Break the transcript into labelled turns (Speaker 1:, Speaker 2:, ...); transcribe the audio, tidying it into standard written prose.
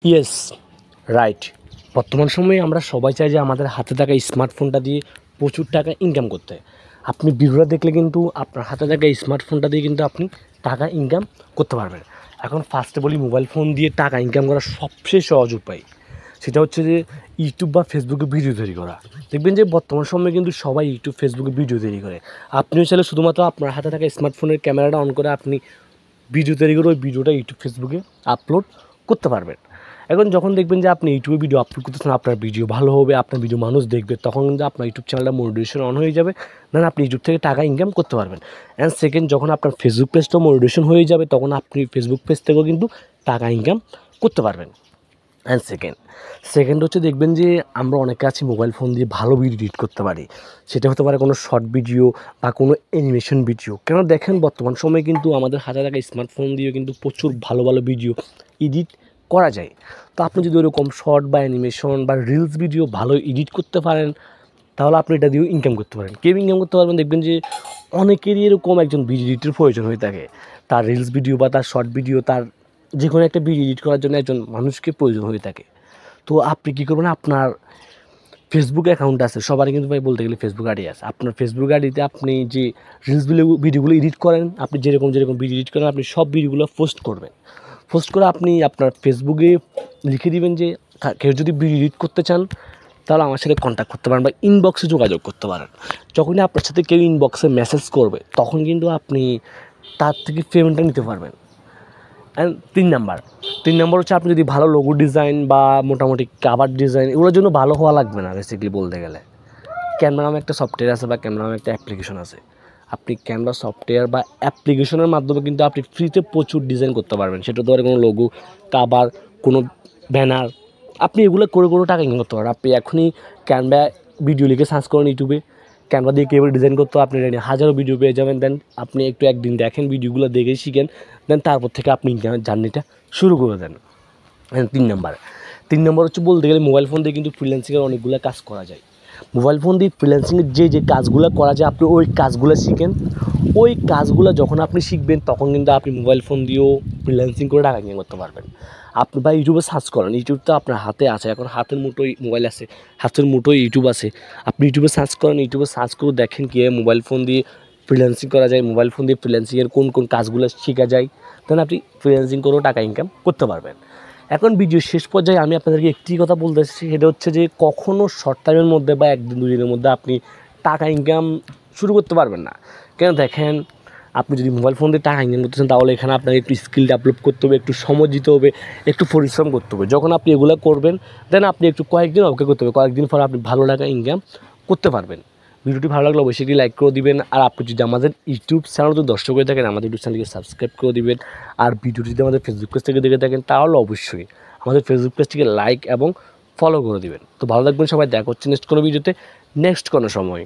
Speaker 1: Yes, right. বর্তমান সময়ে আমরা সবাই চাই যে আমাদের হাতে থাকা স্মার্টফোনটা দিয়ে প্রচুর টাকা ইনকাম করতে। আপনি ভিডিওটা দেখলে কিন্তু আপনার হাতে থাকা স্মার্টফোনটা দিয়ে কিন্তু আপনি টাকা ইনকাম করতে পারবেন। এখন ফার্স্টে বলি, মোবাইল ফোন দিয়ে টাকা ইনকাম করার সবচেয়ে সহজ উপায় সেটা হচ্ছে যে ইউটিউব বা ফেসবুকে ভিডিও তৈরি করা। দেখবেন যে বর্তমান সময়ে কিন্তু সবাই ইউটিউব ফেসবুকে ভিডিও তৈরি করে। আপনিও চাইলে শুধুমাত্র আপনার হাতে থাকা স্মার্টফোনের ক্যামেরাটা অন করে আপনি ভিডিও তৈরি করে ওই ভিডিওটা ইউটিউব ফেসবুকে আপলোড করতে পারবেন। এখন যখন দেখবেন যে আপনি ইউটিউবে ভিডিও আপলোড করতেছেন, আপনার ভিডিও ভালো হবে, আপনার ভিডিও মানুষ দেখবে, তখন কিন্তু আপনার ইউটিউব চ্যানেলটা মনিটাইজেশন অন হয়ে যাবে, দেন আপনি ইউটিউব থেকে টাকা ইনকাম করতে পারবেন। অ্যান্ড সেকেন্ড, যখন আপনার ফেসবুক পেজটাও মনিটাইজেশন হয়ে যাবে, তখন আপনি ফেসবুক পেজ থেকেও কিন্তু টাকা ইনকাম করতে পারবেন। অ্যান্ড সেকেন্ড হচ্ছে, দেখবেন যে আমরা অনেকে আছি মোবাইল ফোন দিয়ে ভালো ভিডিও এডিট করতে পারি। সেটা হতে পারে কোনো শর্ট ভিডিও বা কোনো অ্যানিমেশন ভিডিও। কেন দেখেন, বর্তমান সময়ে কিন্তু আমাদের হাতে থাকা স্মার্টফোন দিয়েও কিন্তু প্রচুর ভালো ভালো ভিডিও এডিট করা যায়। তো আপনি যদি ওরকম শর্ট বা অ্যানিমেশন বা রিলস ভিডিও ভালো এডিট করতে পারেন, তাহলে আপনি এটা দিয়েও ইনকাম করতে পারেন। কেউ ইনকাম করতে পারবেন, দেখবেন যে অনেকেরই এরকম একজন ভিডিও এডিটের প্রয়োজন হয়ে থাকে। তার রিলস ভিডিও বা তার শর্ট ভিডিও, তার যে কোনো একটা ভিডিও এডিট করার জন্য একজন মানুষকে প্রয়োজন হয়ে থাকে। তো আপনি কী করবেন, আপনার ফেসবুক অ্যাকাউন্ট আছে, সবারই কিন্তু ভাই বলতে গেলে ফেসবুক আইডি আছে। আপনার ফেসবুক আইডিতে আপনি যে রিলস ভিডিওগুলো এডিট করেন, আপনি যেরকম ভিডিও এডিট করেন, আপনি সব ভিডিওগুলো পোস্ট করবেন। পোস্ট করে আপনি আপনার ফেসবুকে লিখে দিবেন যে কেউ যদি ভিডিও এডিট করতে চান তাহলে আমার সাথে কন্ট্যাক্ট করতে পারেন বা ইনবক্সে যোগাযোগ করতে পারেন। যখনই আপনার সাথে কেউ ইনবক্সে মেসেজ করবে, তখন কিন্তু আপনি তার থেকে পেমেন্টটা নিতে পারবেন। অ্যান্ড তিন নাম্বার হচ্ছে, আপনি যদি ভালো লোগো ডিজাইন বা মোটামুটি কাভার ডিজাইন, এগুলোর জন্য ভালো হওয়া লাগবে না। বেসিক্যালি বলতে গেলে ক্যানভা নামে একটা সফটওয়্যার আছে বা ক্যানভা নামে একটা অ্যাপ্লিকেশন আছে। আপনি ক্যানভা সফটওয়্যার বা অ্যাপ্লিকেশনের মাধ্যমে কিন্তু আপনি ফ্রিতে প্রচুর ডিজাইন করতে পারবেন। সেটা হতে পারে কোনো লোগো, কাভার, কোনো ব্যানার। আপনি এগুলো করে টাকা ইনকাম করতে পারেন। আপনি এখনই ক্যানভা ভিডিও লিখে সার্চ করেন ইউটিউবে, ক্যানভা দিয়ে কীভাবে ডিজাইন করতে আপনি হাজারো ভিডিও পেয়ে যাবেন। দেন আপনি একদিন দেখেন, ভিডিওগুলো দেখে শিখেন, দেন তারপর থেকে আপনি ইনকামের জার্নিটা শুরু করে দেন। তিন নম্বর হচ্ছে, বলতে গেলে মোবাইল ফোন দিয়ে কিন্তু ফ্রিল্যান্সিংয়ের অনেকগুলো কাজ করা যায়। মোবাইল ফোন দিয়ে ফ্রিল্যান্সিংয়ের যে কাজগুলো করা যায়, আপনি ওই কাজগুলো শিখেন। ওই কাজগুলো যখন আপনি শিখবেন, তখন কিন্তু আপনি মোবাইল ফোন দিয়েও ফ্রিল্যান্সিং করে টাকা ইনকাম করতে পারবেন। আপনি বা ইউটিউবে সার্চ করেন, ইউটিউব তো আপনার হাতে আছে, এখন হাতের মুঠোয় মোবাইল আছে, হাতের মুঠোয় ইউটিউব আছে। আপনি ইউটিউবে সার্চ করেন, ইউটিউবে সার্চ করে দেখেন কীভাবে মোবাইল ফোন দিয়ে ফ্রিল্যান্সিং করা যায়, মোবাইল ফোন দিয়ে ফ্রিল্যান্সিংয়ের কোন কাজগুলো শেখা যায়, তখন আপনি ফ্রিল্যান্সিং করেও টাকা ইনকাম করতে পারবেন। এখন ভিডিও শেষ পর্যায়ে আমি আপনাদেরকে একটি কথা বলতে চাচ্ছি, সেটা হচ্ছে যে কখনও শর্ট টাইমের মধ্যে বা একদিন দুদিনের মধ্যে আপনি টাকা ইনকাম শুরু করতে পারবেন না। কেন দেখেন, আপনি যদি মোবাইল ফোন দিয়ে টাকা ইনকাম করতেছেন, তাহলে এখানে আপনাকে একটু স্কিল ডেভেলপ করতে হবে, একটু সময় দিতে হবে, একটু পরিশ্রম করতে হবে। যখন আপনি এগুলো করবেন, দেন আপনি একটু কয়েকদিন অপেক্ষা করতে হবে, কয়েকদিন পর আপনি ভালো টাকা ইনকাম করতে পারবেন। ভিডিওটি ভালো লাগলে অবশ্যই একটি লাইক করে দিবেন। আর আপনি যদি আমাদের ইউটিউব চ্যানেল যদি দর্শক হয়ে থাকেন, আমাদের ইউটিউব চ্যানেলকে সাবস্ক্রাইব করে দিবেন। আর ভিডিওটি যদি আমাদের ফেসবুক পেজ থেকে দেখে থাকেন, তাহলে অবশ্যই আমাদের ফেসবুক পেজটিকে লাইক এবং ফলো করে দিবেন। তো ভালো থাকবেন সবাই, দেখা হচ্ছে নেক্সট কোনো ভিডিওতে, নেক্সট কোনো সময়।